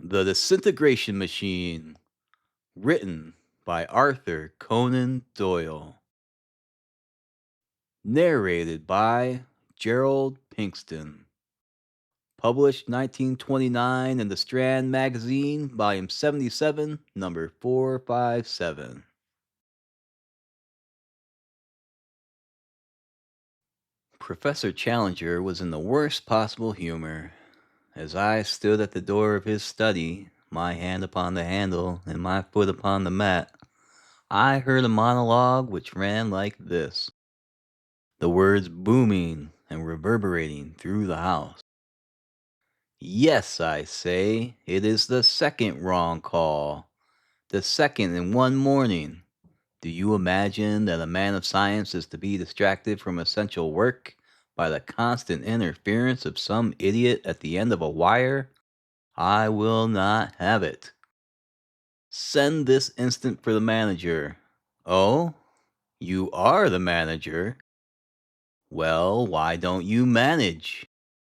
The Disintegration Machine, written by Arthur Conan Doyle. Narrated by Gerald Pinkston. Published 1929 in the Strand Magazine, Volume 77, Number 457. Professor Challenger was in the worst possible humor. As I stood at the door of his study, my hand upon the handle and my foot upon the mat, I heard a monologue which ran like this, the words booming and reverberating through the house. Yes, I say, it is the second wrong call. The second in one morning. Do you imagine that a man of science is to be distracted from essential work by the constant interference of some idiot at the end of a wire? I will not have it. Send this instant for the manager. Oh, you are the manager? Well, why don't you manage?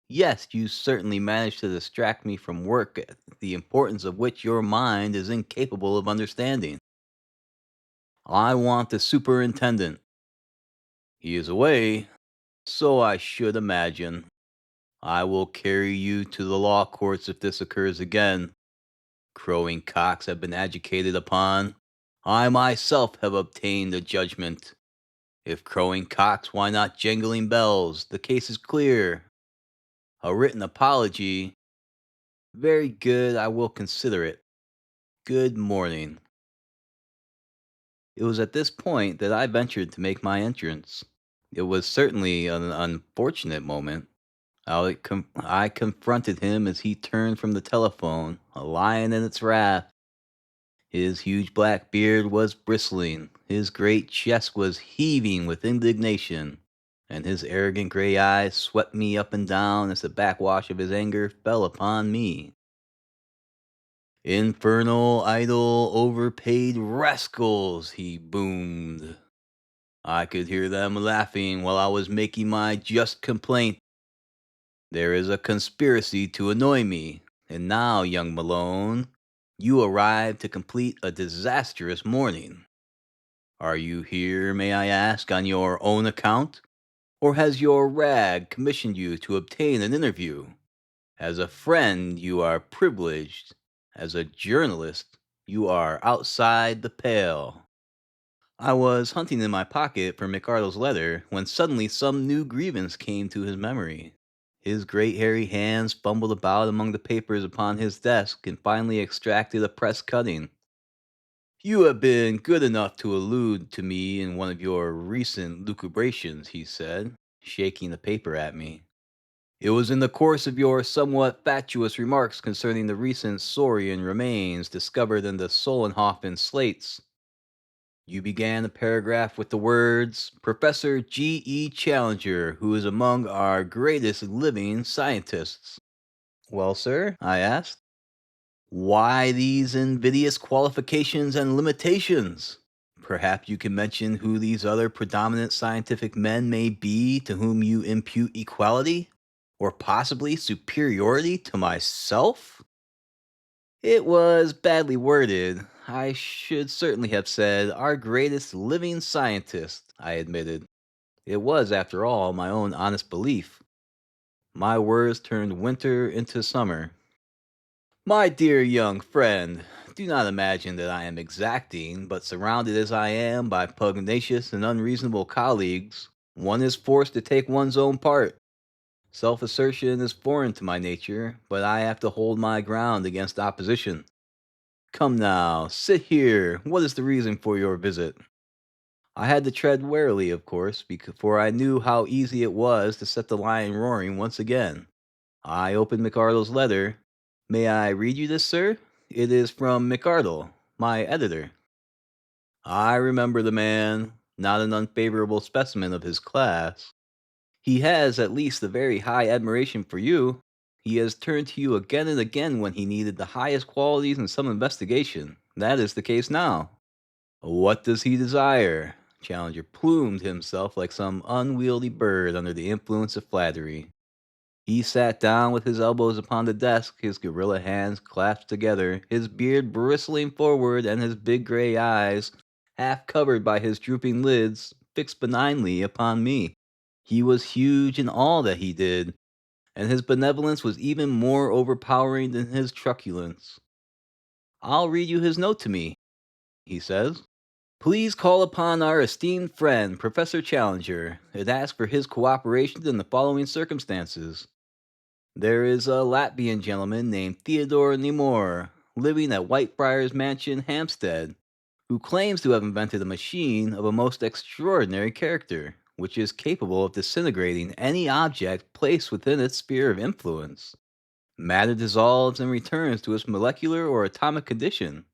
Yes, you certainly manage to distract me from work, the importance of which your mind is incapable of understanding. I want the superintendent. He is away, so I should imagine. I will carry you to the law courts if this occurs again. Crowing cocks have been adjudicated upon. I myself have obtained a judgment. If crowing cocks, why not jangling bells? The case is clear. A written apology. Very good, I will consider it. Good morning. It was at this point that I ventured to make my entrance. It was certainly an unfortunate moment. I confronted him as he turned from the telephone, a lion in its wrath. His huge black beard was bristling, his great chest was heaving with indignation, and his arrogant gray eyes swept me up and down as the backwash of his anger fell upon me. "Infernal, idle, overpaid rascals!" he boomed. I could hear them laughing while I was making my just complaint. There is a conspiracy to annoy me, and now, young Malone, you arrive to complete a disastrous morning. Are you here, may I ask, on your own account? Or has your rag commissioned you to obtain an interview? As a friend, you are privileged. As a journalist, you are outside the pale. I was hunting in my pocket for McArdle's letter when suddenly some new grievance came to his memory. His great hairy hands fumbled about among the papers upon his desk and finally extracted a press cutting. "You have been good enough to allude to me in one of your recent lucubrations," he said, shaking the paper at me. "It was in the course of your somewhat fatuous remarks concerning the recent saurian remains discovered in the Solenhofen slates. You began the paragraph with the words, 'Professor G.E. Challenger, who is among our greatest living scientists.'" "Well, sir?" I asked. "Why these invidious qualifications and limitations? Perhaps you can mention who these other predominant scientific men may be to whom you impute equality, or possibly superiority to myself?" It was badly worded. I should certainly have said, "our greatest living scientist," I admitted. It was, after all, my own honest belief. My words turned winter into summer. "My dear young friend, do not imagine that I am exacting, but surrounded as I am by pugnacious and unreasonable colleagues, one is forced to take one's own part. Self-assertion is foreign to my nature, but I have to hold my ground against opposition. Come now, sit here. What is the reason for your visit?" I had to tread warily, of course, for I knew how easy it was to set the lion roaring once again. I opened McArdle's letter. "May I read you this, sir? It is from McArdle, my editor." I remember the man, not an unfavorable specimen of his class. He has at least a very high admiration for you. He has turned to you again and again when he needed the highest qualities in some investigation. That is the case now. What does he desire? Challenger plumed himself like some unwieldy bird under the influence of flattery. He sat down with his elbows upon the desk, his gorilla hands clasped together, his beard bristling forward, and his big gray eyes, half covered by his drooping lids, fixed benignly upon me. He was huge in all that he did, and his benevolence was even more overpowering than his truculence. "I'll read you his note to me," he says. "Please call upon our esteemed friend, Professor Challenger, and ask for his cooperation in the following circumstances. There is a Latvian gentleman named Theodore Nemor, living at Whitefriars Mansion, Hampstead, who claims to have invented a machine of a most extraordinary character, which is capable of disintegrating any object placed within its sphere of influence. Matter dissolves and returns to its molecular or atomic condition.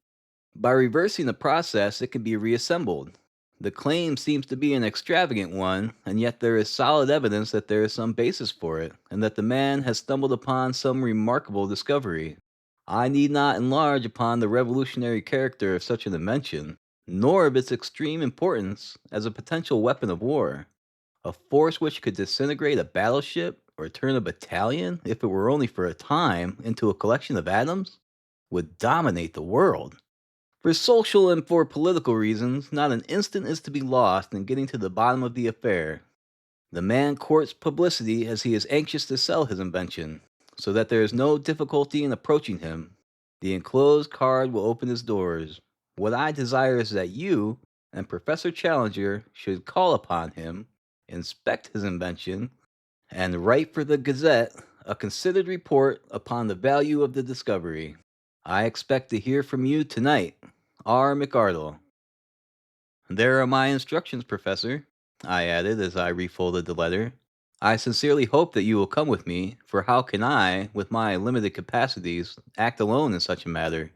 By reversing the process, it can be reassembled. The claim seems to be an extravagant one, and yet there is solid evidence that there is some basis for it, and that the man has stumbled upon some remarkable discovery. I need not enlarge upon the revolutionary character of such an invention, nor of its extreme importance as a potential weapon of war. A force which could disintegrate a battleship or turn a battalion, if it were only for a time, into a collection of atoms, would dominate the world. For social and for political reasons, not an instant is to be lost in getting to the bottom of the affair. The man courts publicity as he is anxious to sell his invention, so that there is no difficulty in approaching him. The enclosed card will open his doors. What I desire is that you and Professor Challenger should call upon him, inspect his invention, and write for the Gazette a considered report upon the value of the discovery. I expect to hear from you tonight. R. McArdle." "There are my instructions, Professor," I added as I refolded the letter. "I sincerely hope that you will come with me, for how can I, with my limited capacities, act alone in such a matter?"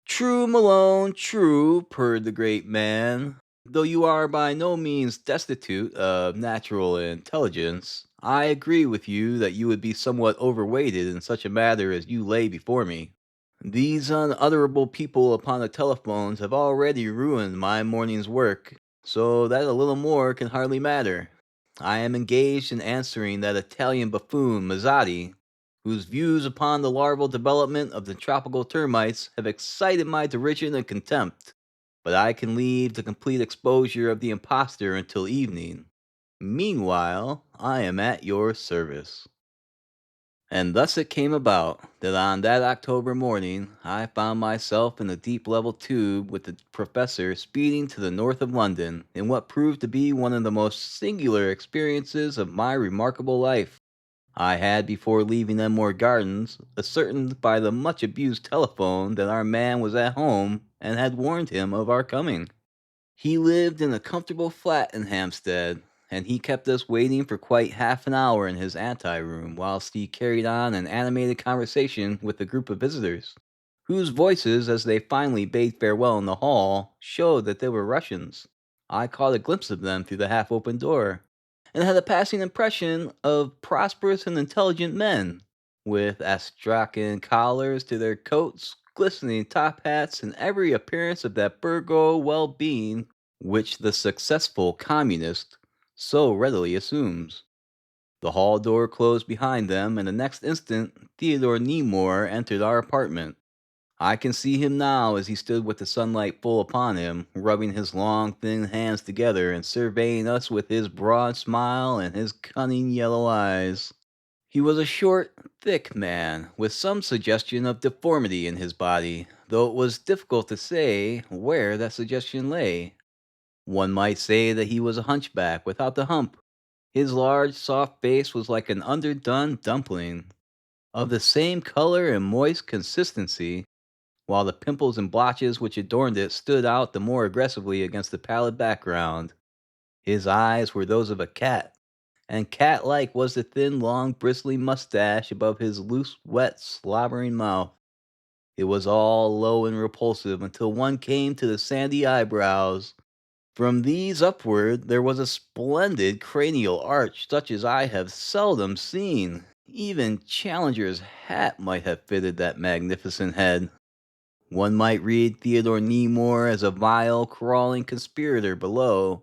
"True, Malone, true," purred the great man. "Though you are by no means destitute of natural intelligence, I agree with you that you would be somewhat overweighted in such a matter as you lay before me. These unutterable people upon the telephones have already ruined my morning's work, so that a little more can hardly matter. I am engaged in answering that Italian buffoon Mazzotti, whose views upon the larval development of the tropical termites have excited my derision and contempt, but I can leave the complete exposure of the impostor until evening. Meanwhile, I am at your service." And thus it came about that on that October morning I found myself in the deep level tube with the professor speeding to the north of London in what proved to be one of the most singular experiences of my remarkable life. I had before leaving Enmore Gardens ascertained by the much abused telephone that our man was at home and had warned him of our coming. He lived in a comfortable flat in Hampstead, and he kept us waiting for quite half an hour in his anteroom whilst he carried on an animated conversation with a group of visitors, whose voices, as they finally bade farewell in the hall, showed that they were Russians. I caught a glimpse of them through the half-open door, and had a passing impression of prosperous and intelligent men, with astrakhan collars to their coats, glistening top hats, and every appearance of that burgo well-being which the successful communist so readily assumes. The hall door closed behind them, and the next instant Theodore Nemor entered our apartment. I can see him now as he stood with the sunlight full upon him, rubbing his long, thin hands together and surveying us with his broad smile and his cunning yellow eyes. He was a short, thick man, with some suggestion of deformity in his body, though it was difficult to say where that suggestion lay. One might say that he was a hunchback without the hump. His large, soft face was like an underdone dumpling, of the same color and moist consistency, while the pimples and blotches which adorned it stood out the more aggressively against the pallid background. His eyes were those of a cat, and cat-like was the thin, long, bristly mustache above his loose, wet, slobbering mouth. It was all low and repulsive until one came to the sandy eyebrows. From these upward there was a splendid cranial arch such as I have seldom seen. Even Challenger's hat might have fitted that magnificent head. One might read Theodore Nemor as a vile, crawling conspirator below,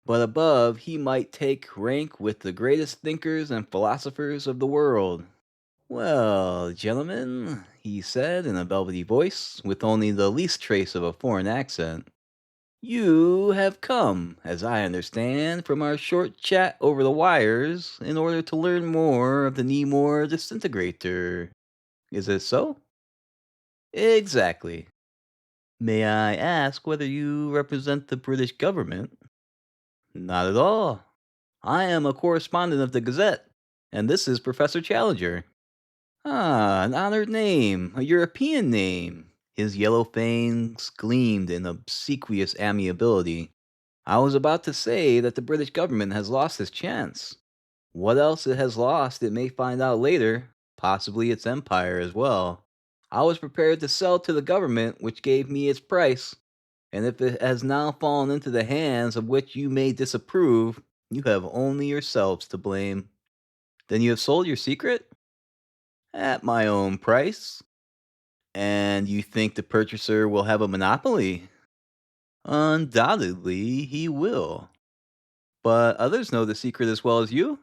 but above he might take rank with the greatest thinkers and philosophers of the world. Well, gentlemen, he said in a velvety voice, with only the least trace of a foreign accent, you have come, as I understand, from our short chat over the wires in order to learn more of the Nemor disintegrator. Is it so? Exactly. May I ask whether you represent the British government? Not at all. I am a correspondent of the Gazette, and this is Professor Challenger. Ah, an honored name, a European name. His yellow fangs gleamed in obsequious amiability. I was about to say that the British government has lost its chance. What else it has lost, it may find out later, possibly its empire as well. I was prepared to sell to the government, which gave me its price, and if it has now fallen into the hands of which you may disapprove, you have only yourselves to blame. Then you have sold your secret? At my own price. And you think the purchaser will have a monopoly? Undoubtedly, he will. But others know the secret as well as you?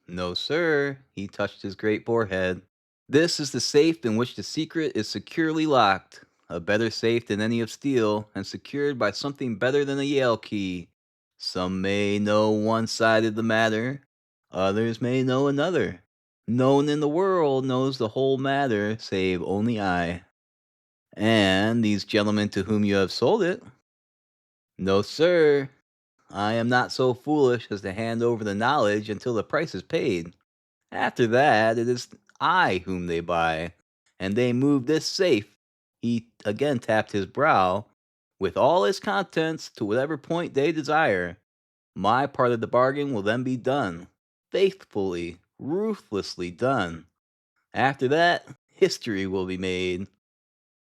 No, sir. He touched his great forehead. This is the safe in which the secret is securely locked. A better safe than any of steel, and secured by something better than a Yale key. Some may know one side of the matter, others may know another. No one in the world knows the whole matter, save only I. And these gentlemen to whom you have sold it? No, sir. I am not so foolish as to hand over the knowledge until the price is paid. After that, it is I whom they buy, and they move this safe. He again tapped his brow, with all its contents to whatever point they desire. My part of the bargain will then be done, faithfully, ruthlessly done. After that, history will be made.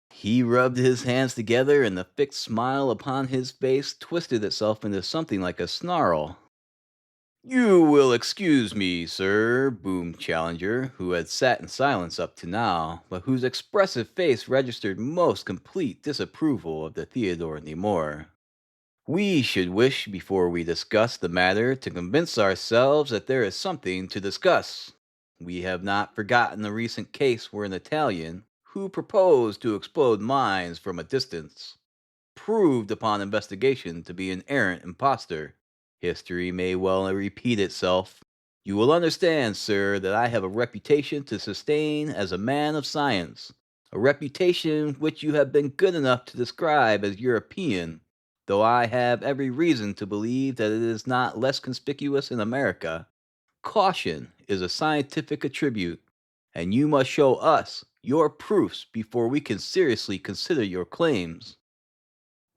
He rubbed his hands together, and the fixed smile upon his face twisted itself into something like a snarl. You will excuse me, sir, boomed Challenger, who had sat in silence up to now, but whose expressive face registered most complete disapproval of the Theodore Nemore. We should wish, before we discuss the matter, to convince ourselves that there is something to discuss. We have not forgotten the recent case where an Italian, who proposed to explode mines from a distance, proved upon investigation to be an arrant impostor. History may well repeat itself. You will understand, sir, that I have a reputation to sustain as a man of science, a reputation which you have been good enough to describe as European, though I have every reason to believe that it is not less conspicuous in America. Caution is a scientific attribute, and you must show us your proofs before we can seriously consider your claims.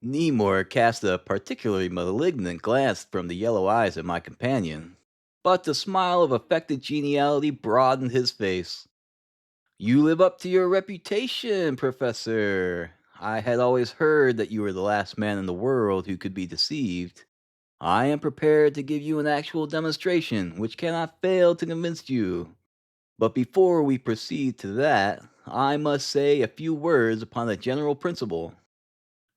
Nemor cast a particularly malignant glance from the yellow eyes at my companion, but the smile of affected geniality broadened his face. You live up to your reputation, Professor. I had always heard that you were the last man in the world who could be deceived. I am prepared to give you an actual demonstration which cannot fail to convince you. But before we proceed to that, I must say a few words upon a general principle.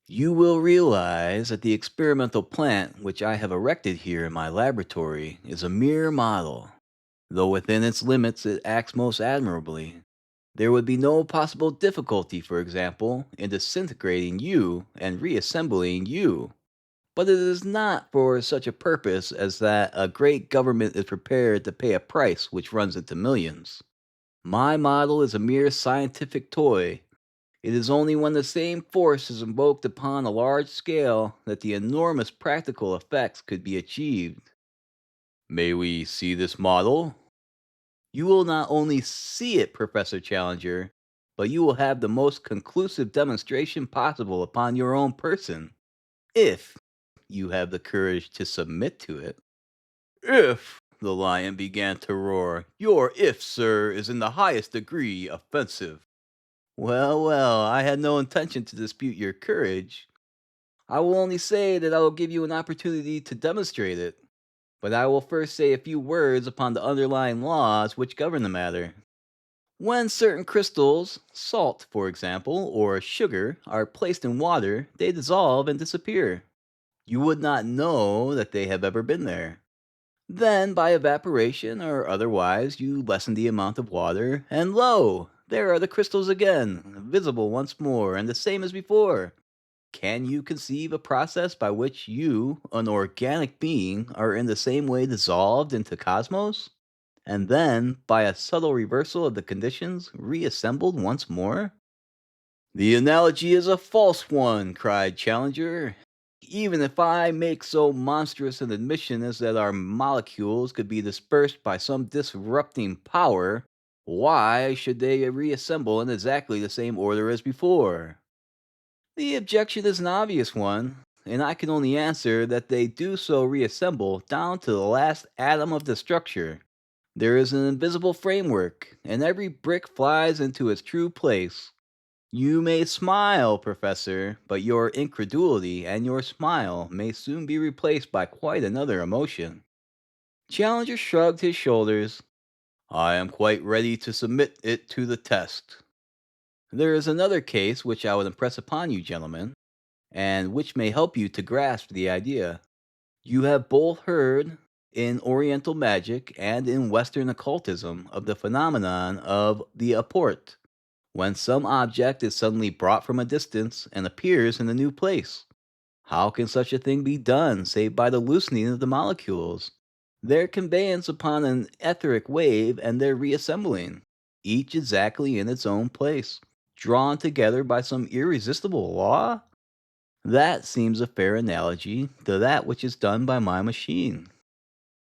You will realize that the experimental plant which I have erected here in my laboratory is a mere model. Though within its limits it acts most admirably. There would be no possible difficulty, for example, in disintegrating you and reassembling you. But it is not for such a purpose as that a great government is prepared to pay a price which runs into millions. My model is a mere scientific toy. It is only when the same force is invoked upon a large scale that the enormous practical effects could be achieved. May we see this model? You will not only see it, Professor Challenger, but you will have the most conclusive demonstration possible upon your own person, if you have the courage to submit to it. If, the lion began to roar, your if, sir, is in the highest degree offensive. Well, well, I had no intention to dispute your courage. I will only say that I will give you an opportunity to demonstrate it. But I will first say a few words upon the underlying laws which govern the matter. When certain crystals, salt for example, or sugar, are placed in water, they dissolve and disappear. You would not know that they have ever been there. Then, by evaporation or otherwise, you lessen the amount of water, and lo! There are the crystals again, visible once more, and the same as before. Can you conceive a process by which you, an organic being, are in the same way dissolved into cosmos? And then, by a subtle reversal of the conditions, reassembled once more? The analogy is a false one, cried Challenger. Even if I make so monstrous an admission as that our molecules could be dispersed by some disrupting power, why should they reassemble in exactly the same order as before? The objection is an obvious one, and I can only answer that they do so reassemble down to the last atom of the structure. There is an invisible framework, and every brick flies into its true place. You may smile, Professor, but your incredulity and your smile may soon be replaced by quite another emotion. Challenger shrugged his shoulders. I am quite ready to submit it to the test. There is another case which I would impress upon you, gentlemen, and which may help you to grasp the idea. You have both heard, in Oriental magic and in Western occultism, of the phenomenon of the apport, when some object is suddenly brought from a distance and appears in a new place. How can such a thing be done save by the loosening of the molecules, their conveyance upon an etheric wave, and their reassembling, each exactly in its own place, drawn together by some irresistible law? That seems a fair analogy to that which is done by my machine.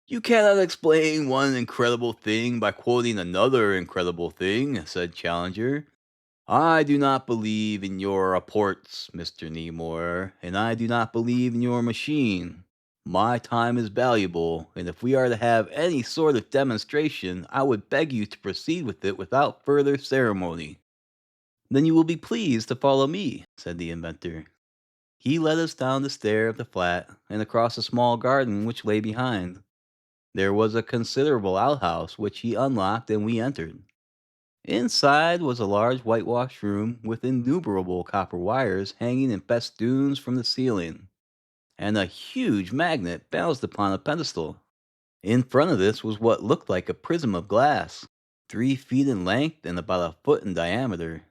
You cannot explain one incredible thing by quoting another incredible thing, said Challenger. I do not believe in your reports, Mr. Nemore, and I do not believe in your machine. My time is valuable, and if we are to have any sort of demonstration, I would beg you to proceed with it without further ceremony. Then you will be pleased to follow me, said the inventor. He led us down the stair of the flat and across a small garden which lay behind. There was a considerable outhouse which he unlocked and we entered. Inside was a large whitewashed room with innumerable copper wires hanging in festoons from the ceiling, and a huge magnet balanced upon a pedestal. In front of this was what looked like a prism of glass, 3 feet in length and about a foot in diameter.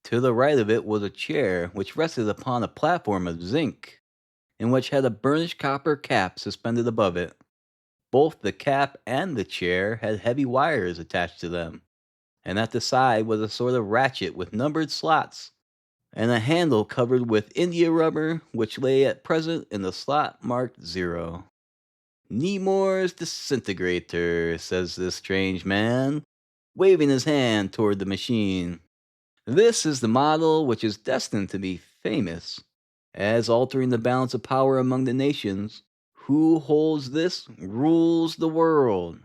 To the right of it was a chair which rested upon a platform of zinc, and which had a burnished copper cap suspended above it. Both the cap and the chair had heavy wires attached to them, and at the side was a sort of ratchet with numbered slots, and a handle covered with india rubber, which lay at present in the slot marked 0. Nemours Disintegrator, says this strange man, waving his hand toward the machine. This is the model which is destined to be famous, as altering the balance of power among the nations. Who holds this rules the world.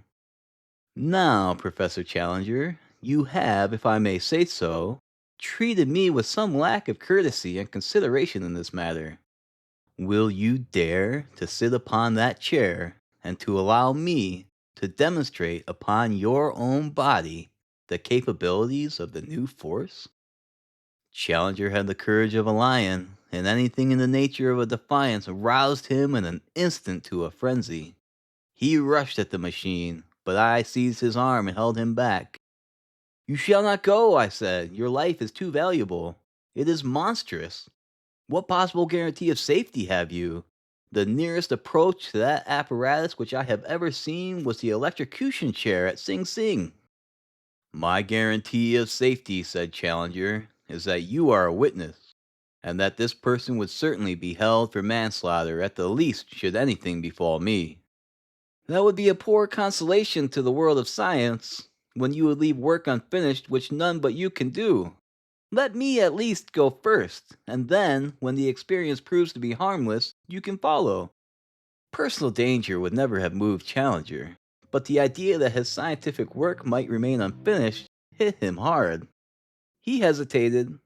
Now, Professor Challenger, you have, if I may say so, treated me with some lack of courtesy and consideration in this matter. Will you dare to sit upon that chair and to allow me to demonstrate upon your own body the capabilities of the new force? Challenger had the courage of a lion, and anything in the nature of a defiance roused him in an instant to a frenzy. He rushed at the machine, but I seized his arm and held him back. You shall not go, I said. Your life is too valuable. It is monstrous. What possible guarantee of safety have you? The nearest approach to that apparatus which I have ever seen was the electrocution chair at Sing Sing. My guarantee of safety, said Challenger, is that you are a witness, and that this person would certainly be held for manslaughter at the least should anything befall me. That would be a poor consolation to the world of science, when you would leave work unfinished which none but you can do. Let me at least go first, and then, when the experience proves to be harmless, you can follow. Personal danger would never have moved Challenger, but the idea that his scientific work might remain unfinished hit him hard. He hesitated,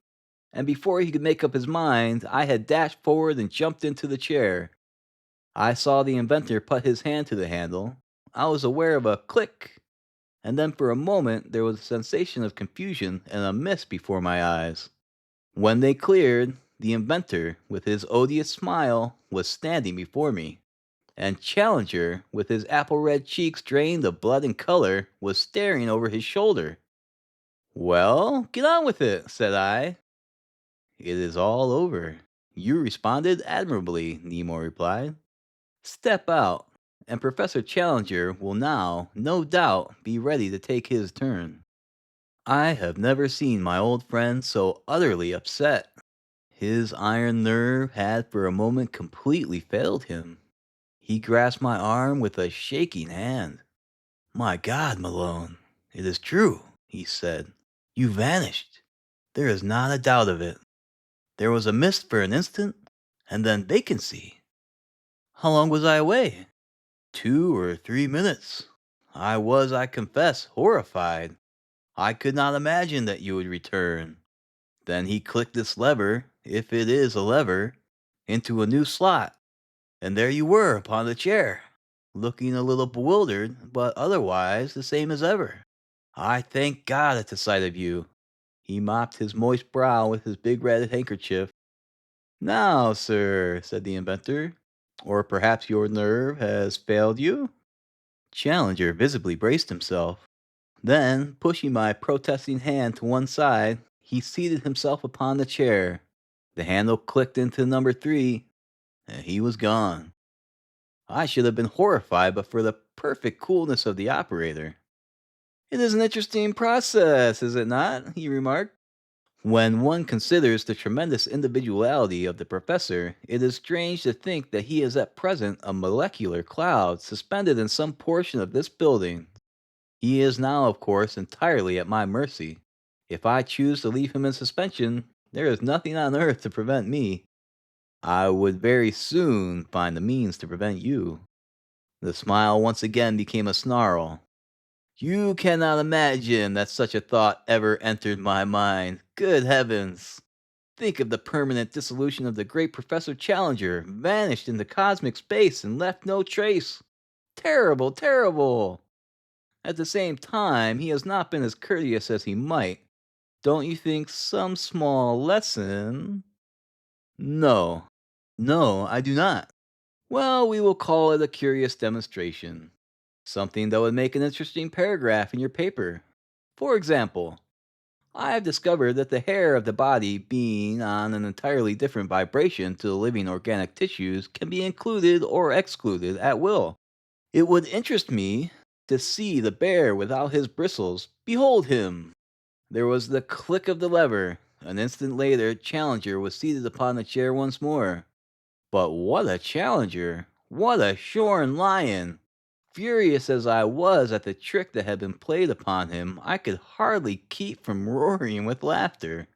and before he could make up his mind, I had dashed forward and jumped into the chair. I saw the inventor put his hand to the handle. I was aware of a click, and then for a moment there was a sensation of confusion and a mist before my eyes. When they cleared, The inventor, with his odious smile, was standing before me, and Challenger, with his apple red cheeks drained of blood and color, was staring over his shoulder. "Well, get on with it," said I. "It is all over. You responded admirably," Nemo replied. "Step out, and Professor Challenger will now, no doubt, be ready to take his turn." I have never seen my old friend so utterly upset. His iron nerve had for a moment completely failed him. He grasped my arm with a shaking hand. "My God, Malone, it is true," he said. "You vanished. There is not a doubt of it. There was a mist for an instant, and then vacancy." "How long was I away?" "2 or 3 minutes. I was, I confess, horrified. I could not imagine that you would return. Then he clicked this lever, if it is a lever, into a new slot, and there you were upon the chair, looking a little bewildered, but otherwise the same as ever. I thank God at the sight of you." He mopped his moist brow with his big red handkerchief. "Now, sir," said the inventor, "or perhaps your nerve has failed you?" Challenger visibly braced himself. Then, pushing my protesting hand to one side, he seated himself upon the chair. The handle clicked into number 3, and he was gone. I should have been horrified but for the perfect coolness of the operator. "It is an interesting process, is it not?" he remarked. "When one considers the tremendous individuality of the professor, it is strange to think that he is at present a molecular cloud suspended in some portion of this building. He is now, of course, entirely at my mercy. If I choose to leave him in suspension, there is nothing on earth to prevent me. I would very soon find the means to prevent you." The smile once again became a snarl. "You cannot imagine that such a thought ever entered my mind. Good heavens! Think of the permanent dissolution of the great Professor Challenger, vanished into cosmic space and left no trace. Terrible, terrible! At the same time, he has not been as courteous as he might. Don't you think some small lesson—" "No, no, I do not." "Well, we will call it a curious demonstration. Something that would make an interesting paragraph in your paper. For example, I have discovered that the hair of the body, being on an entirely different vibration to the living organic tissues, can be included or excluded at will. It would interest me to see the bear without his bristles. Behold him!" There was the click of the lever. An instant later, Challenger was seated upon the chair once more. But what a Challenger! What a shorn lion! Furious as I was at the trick that had been played upon him, I could hardly keep from roaring with laughter.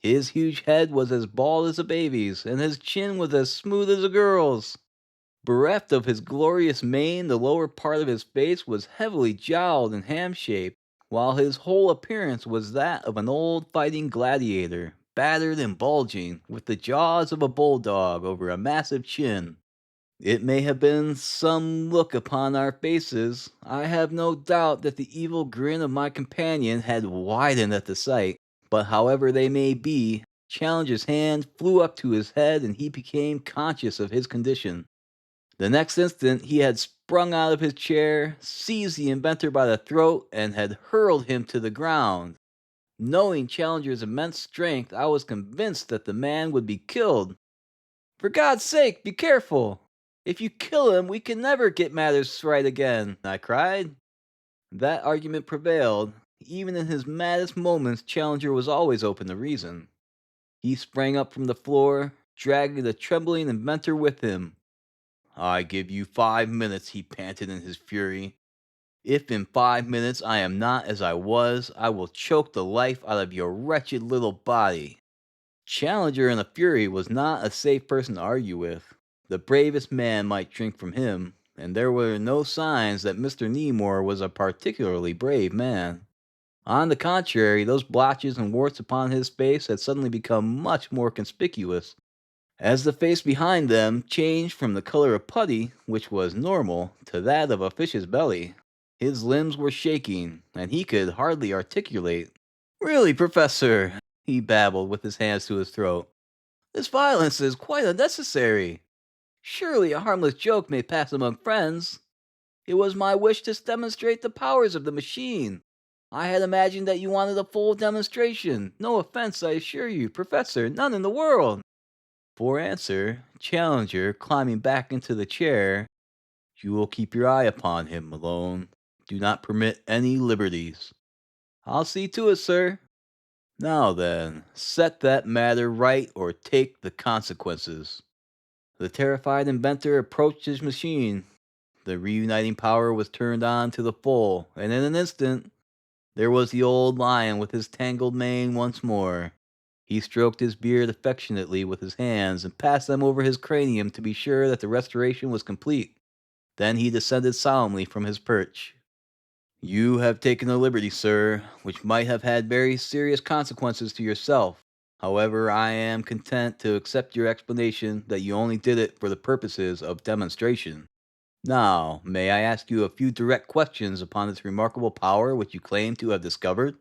His huge head was as bald as a baby's, and his chin was as smooth as a girl's. Bereft of his glorious mane, the lower part of his face was heavily jowled and ham-shaped, while his whole appearance was that of an old fighting gladiator, battered and bulging, with the jaws of a bulldog over a massive chin. It may have been some look upon our faces. I have no doubt that the evil grin of my companion had widened at the sight, but however they may be, Challenger's hand flew up to his head and he became conscious of his condition. The next instant he had sprung out of his chair, seized the inventor by the throat, and had hurled him to the ground. Knowing Challenger's immense strength, I was convinced that the man would be killed. "For God's sake, be careful! If you kill him, we can never get matters right again," I cried. That argument prevailed. Even in his maddest moments, Challenger was always open to reason. He sprang up from the floor, dragging the trembling inventor with him. "I give you 5 minutes," he panted in his fury. "If in 5 minutes I am not as I was, I will choke the life out of your wretched little body." Challenger in a fury was not a safe person to argue with. The bravest man might shrink from him, and there were no signs that Mr. Nemore was a particularly brave man. On the contrary, those blotches and warts upon his face had suddenly become much more conspicuous, as the face behind them changed from the color of putty, which was normal, to that of a fish's belly. His limbs were shaking, and he could hardly articulate. "Really, Professor," he babbled with his hands to his throat, This violence is quite unnecessary. Surely a harmless joke may pass among friends. It was my wish to demonstrate the powers of the machine. I had imagined that you wanted a full demonstration. No offense, I assure you, Professor, none in the world. For answer, Challenger, climbing back into the chair, you will keep your eye upon him, Malone. Do not permit any liberties. I'll see to it, sir. Now then, set that matter right or take the consequences. The terrified inventor approached his machine. The reuniting power was turned on to the full, and in an instant, there was the old lion with his tangled mane once more. He stroked his beard affectionately with his hands and passed them over his cranium to be sure that the restoration was complete. Then he descended solemnly from his perch. You have taken a liberty, sir, which might have had very serious consequences to yourself. However, I am content to accept your explanation that you only did it for the purposes of demonstration. Now, may I ask you a few direct questions upon this remarkable power which you claim to have discovered?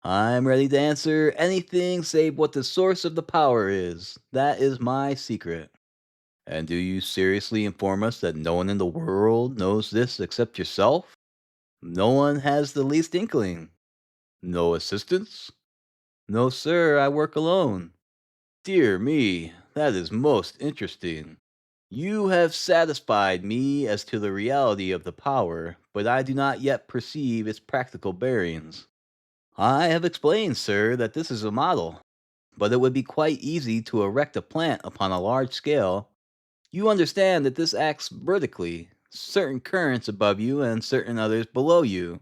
I'm ready to answer anything save what the source of the power is. That is my secret. And do you seriously inform us that no one in the world knows this except yourself? No one has the least inkling. No assistants? No, sir, I work alone. Dear me, that is most interesting. You have satisfied me as to the reality of the power, but I do not yet perceive its practical bearings. I have explained, sir, that this is a model, but it would be quite easy to erect a plant upon a large scale. You understand that this acts vertically. Certain currents above you and certain others below you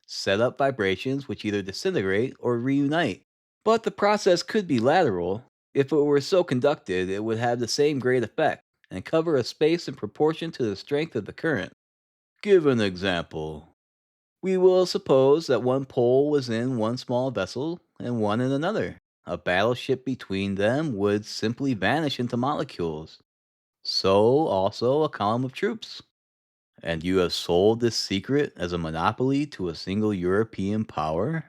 set up vibrations which either disintegrate or reunite. But the process could be lateral. If it were so conducted, it would have the same great effect and cover a space in proportion to the strength of the current. Give an example. We will suppose that one pole was in one small vessel and one in another. A battleship between them would simply vanish into molecules. So also a column of troops. And you have sold this secret as a monopoly to a single European power?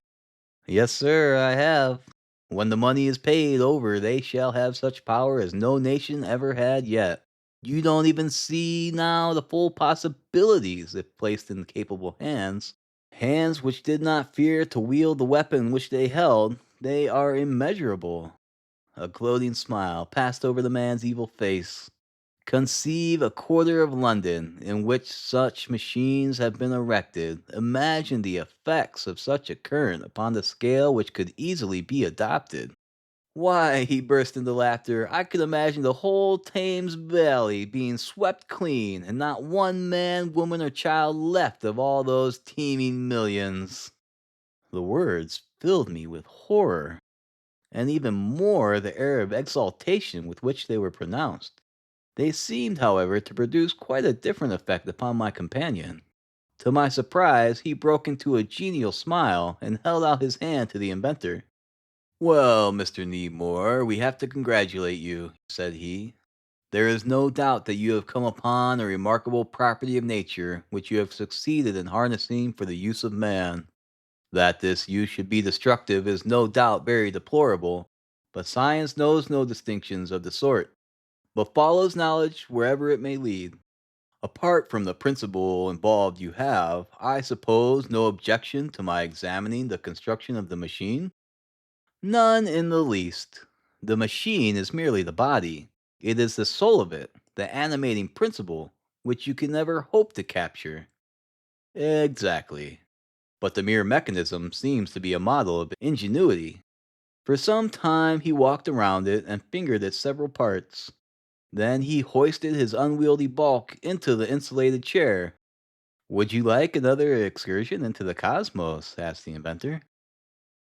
Yes, sir, I have. When the money is paid over, they shall have such power as no nation ever had yet. You don't even see now the full possibilities if placed in capable hands. Hands which did not fear to wield the weapon which they held, they are immeasurable. A gloating smile passed over the man's evil face. Conceive a quarter of London in which such machines have been erected. Imagine the effects of such a current upon the scale which could easily be adopted. Why, he burst into laughter, I could imagine the whole Thames Valley being swept clean, and not one man, woman, or child left of all those teeming millions. The words filled me with horror, and even more the air of exultation with which they were pronounced. They seemed, however, to produce quite a different effect upon my companion. To my surprise, he broke into a genial smile and held out his hand to the inventor. Well, Mr. Needmore, we have to congratulate you, said he. There is no doubt that you have come upon a remarkable property of nature which you have succeeded in harnessing for the use of man. That this use should be destructive is no doubt very deplorable, but science knows no distinctions of the sort, but follows knowledge wherever it may lead. Apart from the principle involved, you have, I suppose, no objection to my examining the construction of the machine? None in the least. The machine is merely the body. It is the soul of it, the animating principle, which you can never hope to capture. Exactly. But the mere mechanism seems to be a model of ingenuity. For some time he walked around it and fingered its several parts. Then he hoisted his unwieldy bulk into the insulated chair. Would you like another excursion into the cosmos? Asked the inventor.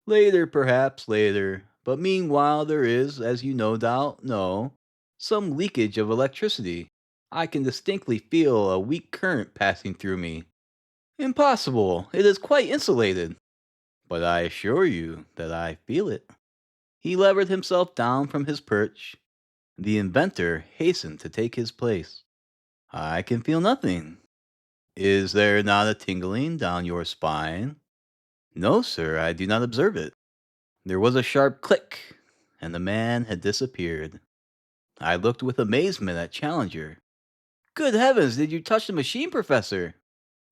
Later, perhaps, later. But meanwhile, there is, as you no doubt know, some leakage of electricity. I can distinctly feel a weak current passing through me. Impossible! It is quite insulated. But I assure you that I feel it. He levered himself down from his perch. The inventor hastened to take his place. I can feel nothing. Is there not a tingling down your spine? No, sir, I do not observe it. There was a sharp click, and the man had disappeared. I looked with amazement at Challenger. Good heavens, did you touch the machine, Professor?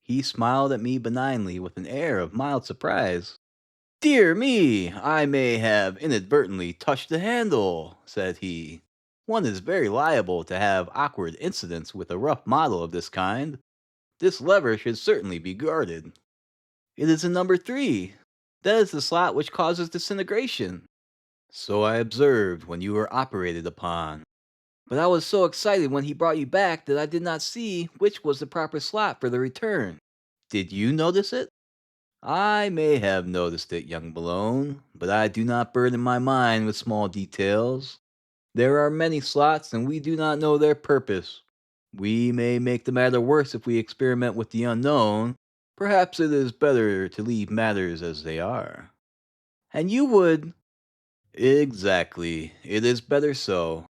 He smiled at me benignly with an air of mild surprise. Dear me, I may have inadvertently touched the handle, said he. One is very liable to have awkward incidents with a rough model of this kind. This lever should certainly be guarded. It is in number 3. That is the slot which causes disintegration. So I observed when you were operated upon. But I was so excited when he brought you back that I did not see which was the proper slot for the return. Did you notice it? I may have noticed it, young Malone, but I do not burden my mind with small details. There are many slots, and we do not know their purpose. We may make the matter worse if we experiment with the unknown. Perhaps it is better to leave matters as they are. And you would. Exactly. It is better so.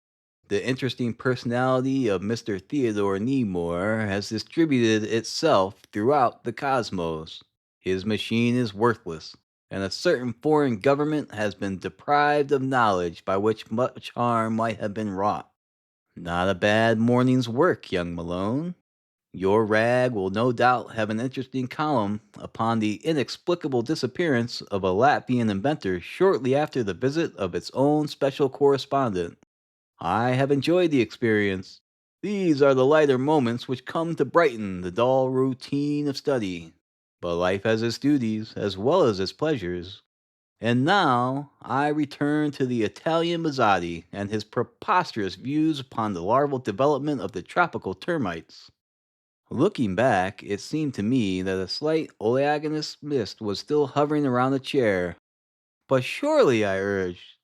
The interesting personality of Mr. Theodore Nemore has distributed itself throughout the cosmos. His machine is worthless, and a certain foreign government has been deprived of knowledge by which much harm might have been wrought. Not a bad morning's work, young Malone. Your rag will no doubt have an interesting column upon the inexplicable disappearance of a Latvian inventor shortly after the visit of its own special correspondent. I have enjoyed the experience. These are the lighter moments which come to brighten the dull routine of study. But life has its duties as well as its pleasures. And now I return to the Italian Mazzotti and his preposterous views upon the larval development of the tropical termites. Looking back, it seemed to me that a slight oleaginous mist was still hovering around the chair. But surely, I urged,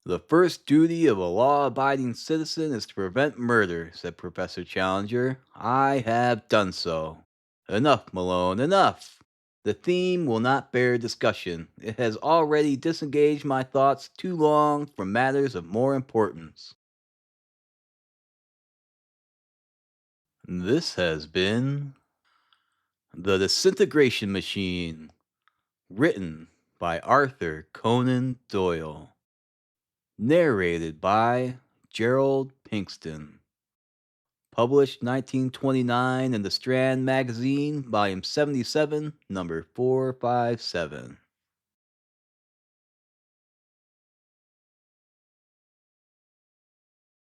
the first duty of a law abiding citizen is to prevent murder, said Professor Challenger. I have done so. Enough, Malone, enough. The theme will not bear discussion. It has already disengaged my thoughts too long from matters of more importance. This has been The Disintegration Machine, written by Arthur Conan Doyle, narrated by Gerald Pinkston. Published 1929 in the Strand Magazine, Volume 77, Number 457.